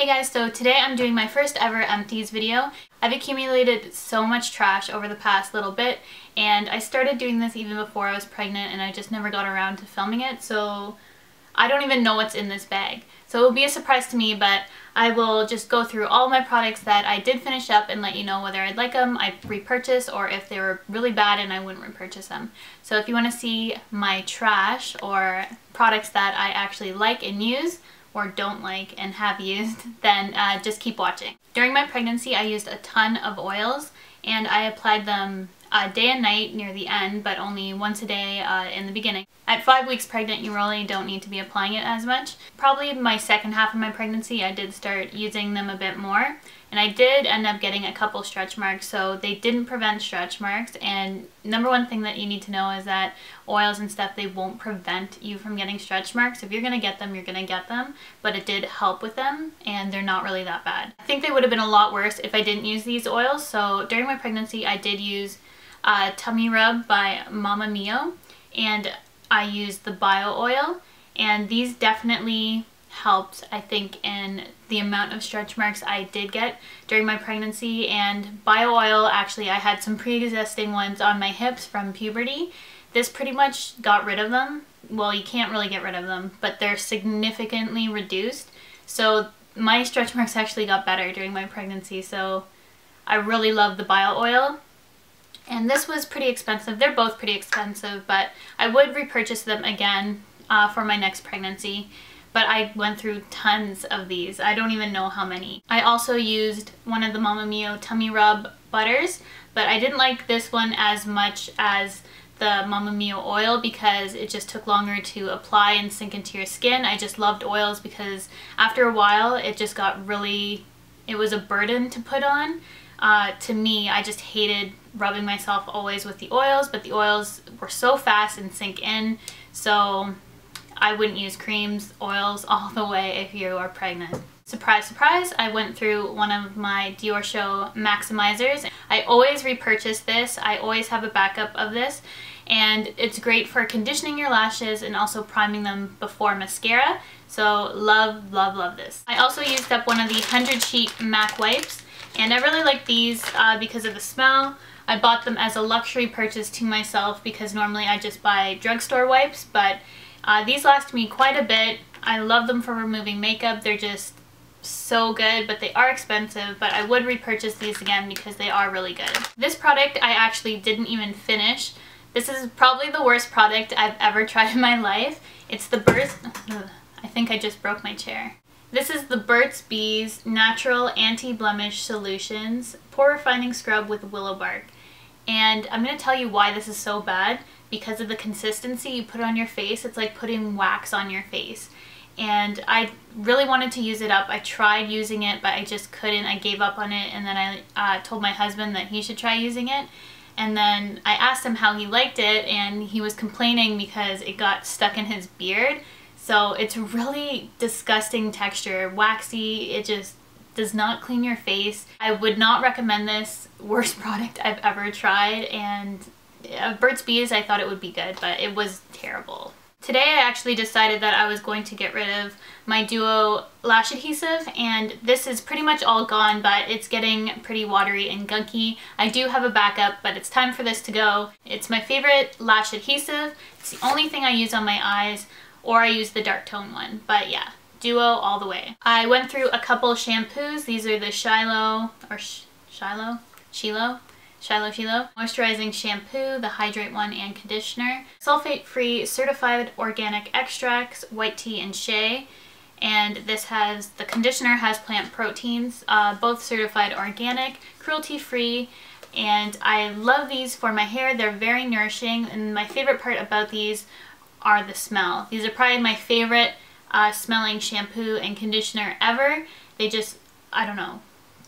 Hey guys, so today I'm doing my first ever Empties video. I've accumulated so much trash over the past little bit, and I started doing this even before I was pregnant and I just never got around to filming it, so I don't even know what's in this bag. So it will be a surprise to me, but I will just go through all my products that I did finish up and let you know whether I'd like them, I'd repurchase, or if they were really bad and I wouldn't repurchase them. So if you want to see my trash or products that I actually like and use, or don't like and have used, then just keep watching. During my pregnancy I used a ton of oils and I applied them day and night near the end, but only once a day in the beginning. At 5 weeks pregnant you really don't need to be applying it as much. Probably my second half of my pregnancy I did start using them a bit more, and I did end up getting a couple stretch marks, so they didn't prevent stretch marks. And number one thing that you need to know is that oils and stuff, they won't prevent you from getting stretch marks. If you're gonna get them, you're gonna get them, but it did help with them and they're not really that bad. I think they would have been a lot worse if I didn't use these oils. So during my pregnancy I did use Tummy Rub by Mama Mio, and I used the bio oil, and these definitely helped, I think, in the amount of stretch marks I did get during my pregnancy. And bio oil, actually I had some pre-existing ones on my hips from puberty. This pretty much got rid of them. Well, you can't really get rid of them, but they're significantly reduced. So my stretch marks actually got better during my pregnancy, so I really love the bio oil. And this was pretty expensive. They're both pretty expensive, but I would repurchase them again for my next pregnancy. But I went through tons of these. I don't even know how many. I also used one of the Mama Mio Tummy Rub butters, but I didn't like this one as much as the Mama Mio oil because it just took longer to apply and sink into your skin. I just loved oils because after a while it just got really, it was a burden to put on. To me, I just hated rubbing myself always with the oils, but the oils were so fast and sink in, so I wouldn't use creams, oils all the way if you are pregnant. Surprise, surprise, I went through one of my Dior Show maximizers. I always repurchase this. I always have a backup of this, and it's great for conditioning your lashes and also priming them before mascara. So love, love, love this. I also used up one of the 100 Sheet MAC wipes, and I really like these because of the smell. I bought them as a luxury purchase to myself because normally I just buy drugstore wipes, but these last me quite a bit. I love them for removing makeup. They're just so good, but they are expensive, but I would repurchase these again because they are really good. This product I actually didn't even finish. This is probably the worst product I've ever tried in my life. It's the Burt's, I think I just broke my chair. This is the Burt's Bees Natural Anti-Blemish Solutions Pore Refining Scrub with Willow Bark. And I'm going to tell you why this is so bad. Because of the consistency you put it on your face, it's like putting wax on your face. And I really wanted to use it up. I tried using it, but I just couldn't. I gave up on it, and then I told my husband that he should try using it. And then I asked him how he liked it, and he was complaining because it got stuck in his beard. So it's really disgusting texture, waxy. It just does not clean your face. I would not recommend this. Worst product I've ever tried, and Burt's Bees, I thought it would be good, but it was terrible. Today I actually decided that I was going to get rid of my Duo lash adhesive, and this is pretty much all gone, but it's getting pretty watery and gunky. I do have a backup, but it's time for this to go. It's my favorite lash adhesive. It's the only thing I use on my eyes, or I use the dark tone one, but yeah, Duo all the way. I went through a couple shampoos. These are the Shiloh Moisturizing Shampoo, the Hydrate one, and Conditioner. Sulfate-free certified organic extracts, white tea and shea. And this has, the conditioner has plant proteins, both certified organic, cruelty-free. And I love these for my hair. They're very nourishing, and my favorite part about these are the smell. These are probably my favorite smelling shampoo and conditioner ever. They just, I don't know.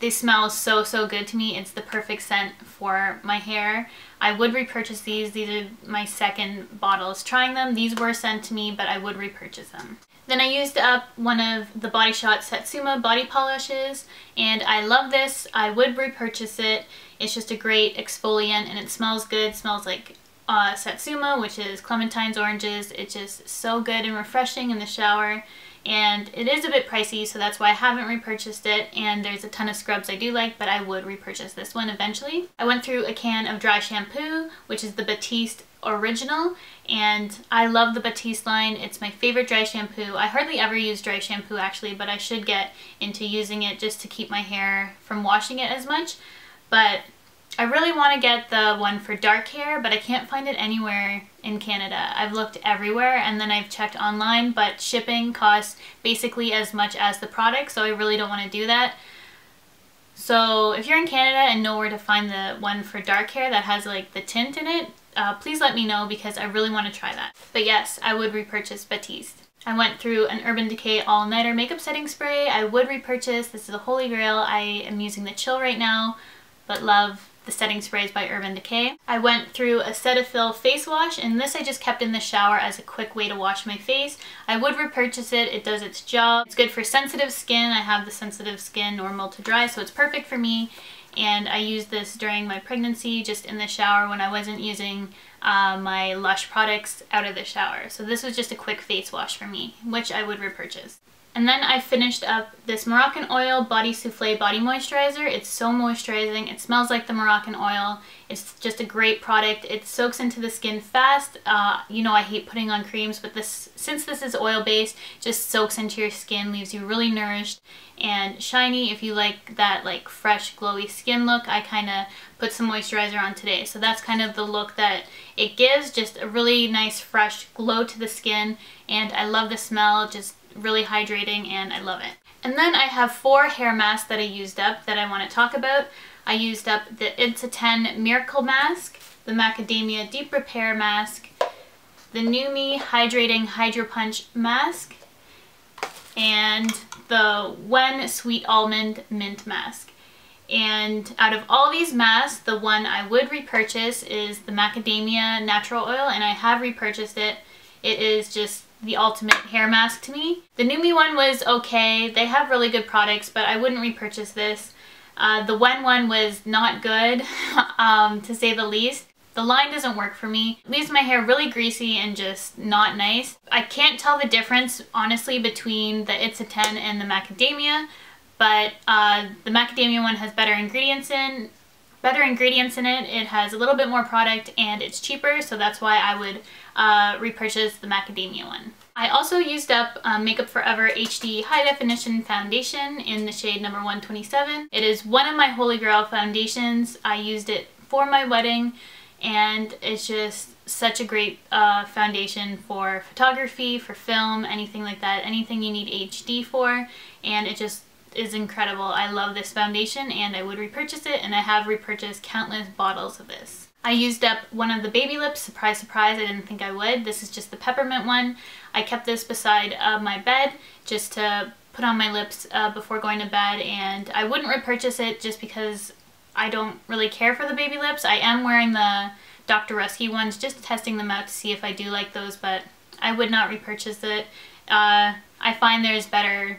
They smell so, so good to me. It's the perfect scent for my hair. I would repurchase these. These are my second bottles trying them. These were sent to me, but I would repurchase them. Then I used up one of the Body Shot Satsuma body polishes, and I love this. I would repurchase it. It's just a great exfoliant, and it smells good. It smells like Satsuma, which is clementines, oranges. It's just so good and refreshing in the shower. and it is a bit pricey, so that's why I haven't repurchased it, and there's a ton of scrubs I do like, but I would repurchase this one eventually. I went through a can of dry shampoo, which is the Batiste Original, and I love the Batiste line. It's my favorite dry shampoo. I hardly ever use dry shampoo actually, but I should get into using it just to keep my hair from washing it as much. But I really want to get the one for dark hair, but I can't find it anywhere in Canada. I've looked everywhere and then I've checked online, but shipping costs basically as much as the product, so I really don't want to do that. So if you're in Canada and know where to find the one for dark hair that has like the tint in it, please let me know because I really want to try that. But yes, I would repurchase Batiste. I went through an Urban Decay All-Nighter Makeup Setting Spray. I would repurchase. This is a holy grail. I am using the Chill right now, but love the setting sprays by Urban Decay. I went through a Cetaphil face wash, and this I just kept in the shower as a quick way to wash my face. I would repurchase it. It does its job. It's good for sensitive skin. I have the sensitive skin, normal to dry, so it's perfect for me. And I used this during my pregnancy, just in the shower when I wasn't using my Lush products out of the shower. So this was just a quick face wash for me, which I would repurchase. And then I finished up this Moroccan Oil Body Soufflé Body Moisturizer. It's so moisturizing. It smells like the Moroccan oil. It's just a great product. It soaks into the skin fast. You know I hate putting on creams, but since this is oil-based, just soaks into your skin, leaves you really nourished and shiny. If you like that like fresh, glowy skin look, I kind of put some moisturizer on today. So that's kind of the look that it gives, just a really nice, fresh glow to the skin. And I love the smell, just really hydrating, and I love it. And then I have 4 hair masks that I used up that I want to talk about. I used up the It's a 10 Miracle Mask, the Macadamia Deep Repair Mask, the NuMe Hydrating Hydro Punch Mask, and the Wen Sweet Almond Mint Mask. And out of all these masks, the one I would repurchase is the Macadamia Natural Oil, and I have repurchased it. It is just the ultimate hair mask to me. The NuMe one was okay. They have really good products, but I wouldn't repurchase this. The Wen one was not good, to say the least. The line doesn't work for me. It leaves my hair really greasy and just not nice. I can't tell the difference, honestly, between the It's a 10 and the Macadamia, but the Macadamia one has better ingredients in it. It has a little bit more product and it's cheaper, so that's why I would repurchase the Macadamia one. I also used up Makeup Forever HD High Definition Foundation in the shade number 127. It is one of my holy grail foundations. I used it for my wedding, and it's just such a great foundation for photography, for film, anything like that, anything you need HD for, and it just is incredible. I love this foundation and I would repurchase it, and I have repurchased countless bottles of this. I used up one of the baby lips. Surprise, surprise, I didn't think I would. This is just the peppermint one. I kept this beside my bed just to put on my lips before going to bed, and I wouldn't repurchase it just because I don't really care for the baby lips. I am wearing the Dr. Rusky ones, just testing them out to see if I do like those, but I would not repurchase it. I find there's better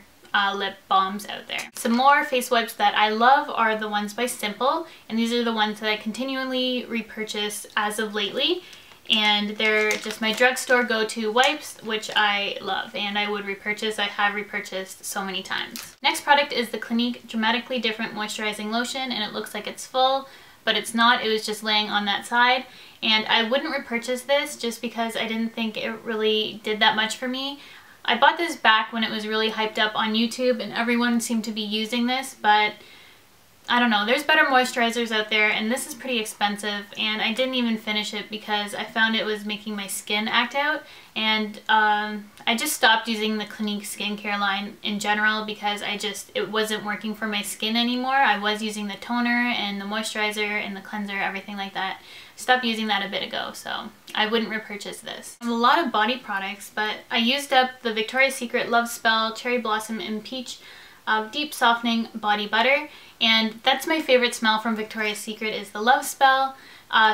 lip balms out there. Some more face wipes that I love are the ones by Simple, and these are the ones that I continually repurchase as of lately, and they're just my drugstore go-to wipes, which I love and I would repurchase. I have repurchased so many times. Next product is the Clinique Dramatically Different Moisturizing Lotion, and it looks like it's full, but it's not. It was just laying on that side, and I wouldn't repurchase this just because I didn't think it really did that much for me. I bought this back when it was really hyped up on YouTube and everyone seemed to be using this, but I don't know, there's better moisturizers out there, and this is pretty expensive, and I didn't even finish it because I found it was making my skin act out, and I just stopped using the Clinique skincare line in general because it wasn't working for my skin anymore. I was using the toner and the moisturizer and the cleanser, everything like that. Stopped using that a bit ago, so I wouldn't repurchase this. I have a lot of body products, but I used up the Victoria's Secret Love Spell Cherry Blossom and Peach Deep Softening Body Butter, and that's my favorite smell from Victoria's Secret is the Love Spell,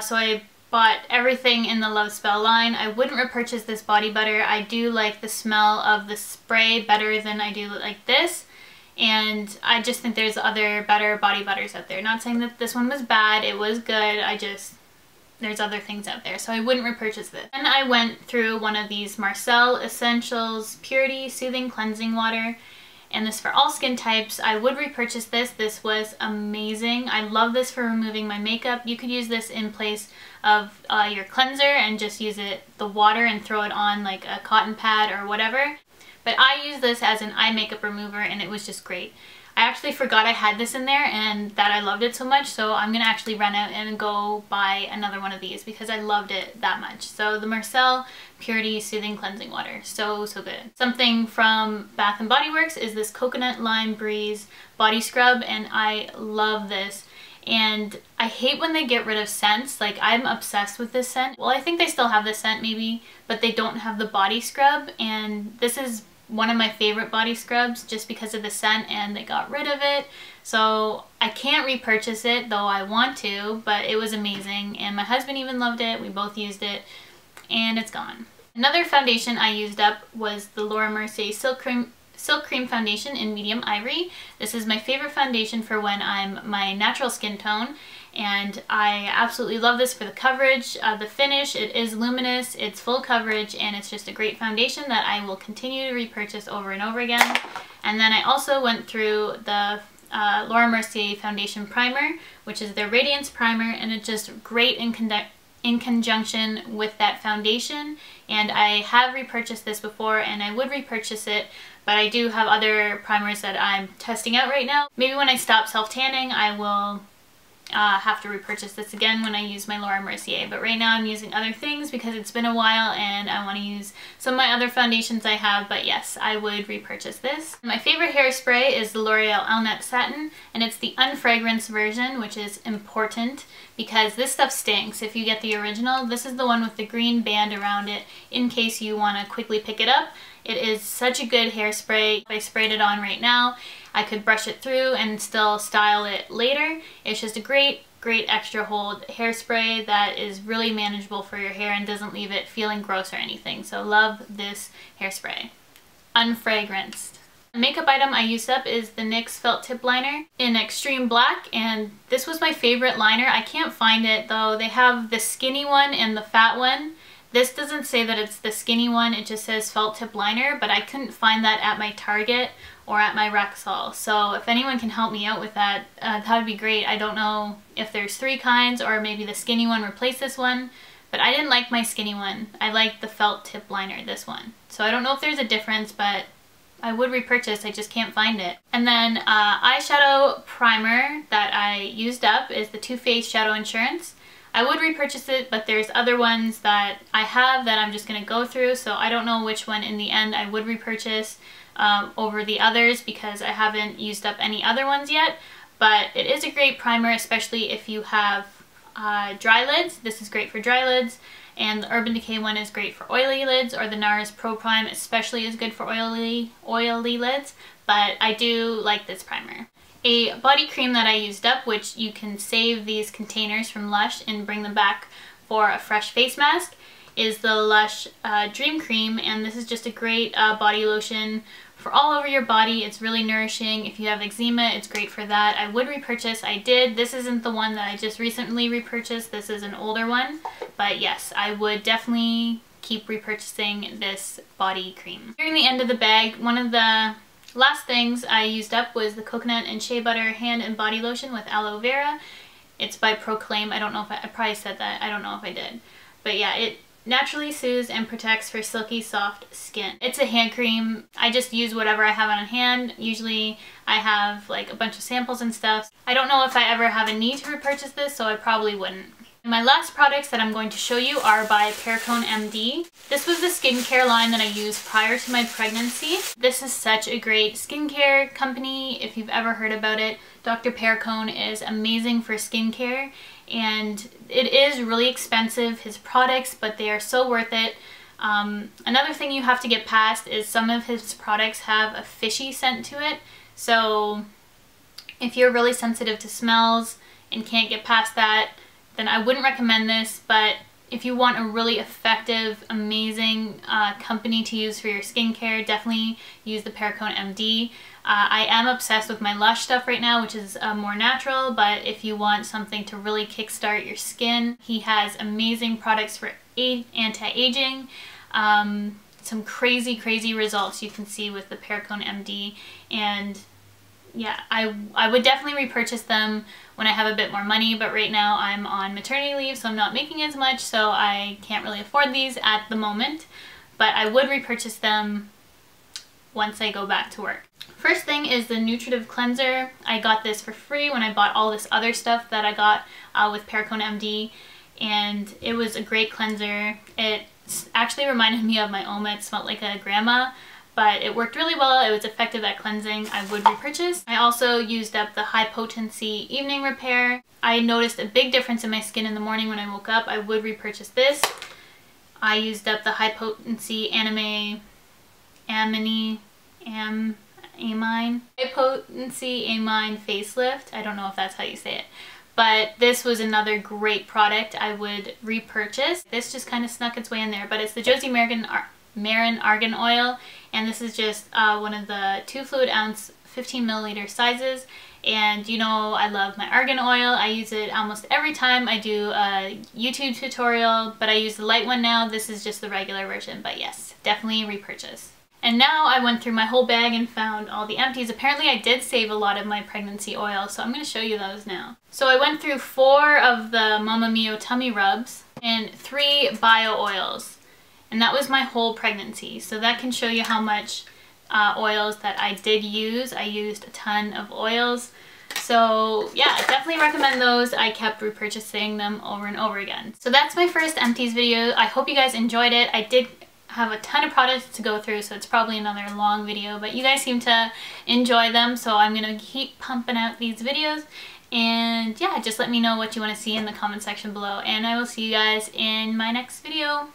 so I bought everything in the Love Spell line. I wouldn't repurchase this body butter. I do like the smell of the spray better than I do like this, and I just think there's other better body butters out there. Not saying that this one was bad, it was good, there's other things out there, so I wouldn't repurchase this. And I went through one of these Marcel Essentials Purity Soothing Cleansing Water, and this for all skin types. I would repurchase this. This was amazing. I love this for removing my makeup. You could use this in place of your cleanser and just use the water and throw it on like a cotton pad or whatever. But I use this as an eye makeup remover, and it was just great. I actually forgot I had this in there and that I loved it so much, so I'm gonna actually run out and go buy another one of these because I loved it that much. So the Marcel Purity Soothing Cleansing Water, so good. Something from Bath & Body Works is this Coconut Lime Breeze Body Scrub, and I love this. And I hate when they get rid of scents. Like, I'm obsessed with this scent. Well, I think they still have the scent maybe, but they don't have the body scrub, and this is one of my favorite body scrubs just because of the scent, and they got rid of it. So I can't repurchase it, though I want to, but it was amazing, and my husband even loved it. We both used it, and it's gone. Another foundation I used up was the Laura Mercier Silk Cream Foundation in Medium Ivory. This is my favorite foundation for when I'm my natural skin tone, and I absolutely love this for the coverage, the finish. It is luminous, it's full coverage, and it's just a great foundation that I will continue to repurchase over and over again. And then I also went through the Laura Mercier Foundation Primer, which is their Radiance Primer, and it's just great in conjunction with that foundation. And I have repurchased this before, and I would repurchase it, but I do have other primers that I'm testing out right now. Maybe when I stop self-tanning, I will have to repurchase this again when I use my Laura Mercier, but right now I'm using other things because it's been a while and I want to use some of my other foundations I have. But yes, I would repurchase this. My favorite hairspray is the L'Oreal Alnet Satin, and it's the unfragranced version, which is important because this stuff stinks. If you get the original, this is the one with the green band around it in case you want to quickly pick it up. It is such a good hairspray. If I sprayed it on right now, I could brush it through and still style it later. It's just a great extra hold hairspray that is really manageable for your hair and doesn't leave it feeling gross or anything. So love this hairspray. Unfragranced. The makeup item I used up is the NYX Felt Tip Liner in Extreme Black, and this was my favorite liner. I can't find it though. They have the skinny one and the fat one. This doesn't say that it's the skinny one, it just says Felt Tip Liner, but I couldn't find that at my Target or at my Rexall. So if anyone can help me out with that, that would be great. I don't know if there's 3 kinds or maybe the skinny one replaced this one, but I didn't like my skinny one. I liked the Felt Tip Liner, this one. So I don't know if there's a difference, but I would repurchase, I just can't find it. And then eyeshadow primer that I used up is the Too Faced Shadow Insurance. I would repurchase it, but there's other ones that I have that I'm just going to go through, so I don't know which one in the end I would repurchase over the others because I haven't used up any other ones yet. But it is a great primer, especially if you have dry lids. This is great for dry lids, and the Urban Decay one is great for oily lids, or the NARS Pro Prime especially is good for oily lids, but I do like this primer. A body cream that I used up, which you can save these containers from Lush and bring them back for a fresh face mask, is the Lush Dream Cream, and this is just a great body lotion for all over your body. It's really nourishing. If you have eczema, it's great for that. I would repurchase. I did. This isn't the one that I just recently repurchased. This is an older one, but yes, I would definitely keep repurchasing this body cream. Nearing the end of the bag, one of the last things I used up was the Coconut and Shea Butter Hand and Body Lotion with Aloe Vera. It's by Proclaim. I don't know if I probably said that. I don't know if I did. But yeah, it naturally soothes and protects for silky soft skin. It's a hand cream. I just use whatever I have on hand. Usually I have like a bunch of samples and stuff. I don't know if I ever have a need to repurchase this, so I probably wouldn't. My last products that I'm going to show you are by Perricone MD. This was the skincare line that I used prior to my pregnancy. This is such a great skincare company. If you've ever heard about it, Dr. Perricone is amazing for skincare, and it is really expensive, his products, but they are so worth it. Another thing you have to get past is some of his products have a fishy scent to it. So if you're really sensitive to smells and can't get past that, then I wouldn't recommend this. But if you want a really effective, amazing company to use for your skincare, definitely use the Perricone MD. I am obsessed with my Lush stuff right now, which is more natural, but if you want something to really kickstart your skin, he has amazing products for anti-aging. Some crazy results you can see with the Perricone MD, and yeah, I would definitely repurchase them when I have a bit more money, but right now I'm on maternity leave, so I'm not making as much, so I can't really afford these at the moment, but I would repurchase them once I go back to work. First thing is the Nutritive Cleanser. I got this for free when I bought all this other stuff that I got with Perricone MD, and it was a great cleanser. It actually reminded me of my Oma. It smelled like a grandma, but it worked really well. It was effective at cleansing. I would repurchase. I also used up the High Potency Evening Repair. I noticed a big difference in my skin in the morning when I woke up. I would repurchase this. I used up the High Potency Amine. High Potency Amine Facelift. I don't know if that's how you say it. But this was another great product I would repurchase. This just kind of snuck its way in there, but it's the Josie Maran Argan Oil, and this is just one of the 2 fluid ounce 15 milliliter sizes. And you know I love my argan oil. I use it almost every time I do a YouTube tutorial, but I use the light one now. This is just the regular version, but yes, definitely repurchase. And now I went through my whole bag and found all the empties. Apparently I did save a lot of my pregnancy oil, so I'm going to show you those now. So I went through 4 of the Mama Mio tummy rubs and 3 bio oils. And that was my whole pregnancy. So that can show you how much oils that I did use. I used a ton of oils. So yeah, definitely recommend those. I kept repurchasing them over and over again. So that's my first empties video. I hope you guys enjoyed it. I did have a ton of products to go through, so it's probably another long video, but you guys seem to enjoy them, so I'm gonna keep pumping out these videos. And yeah, just let me know what you want to see in the comment section below, and I will see you guys in my next video.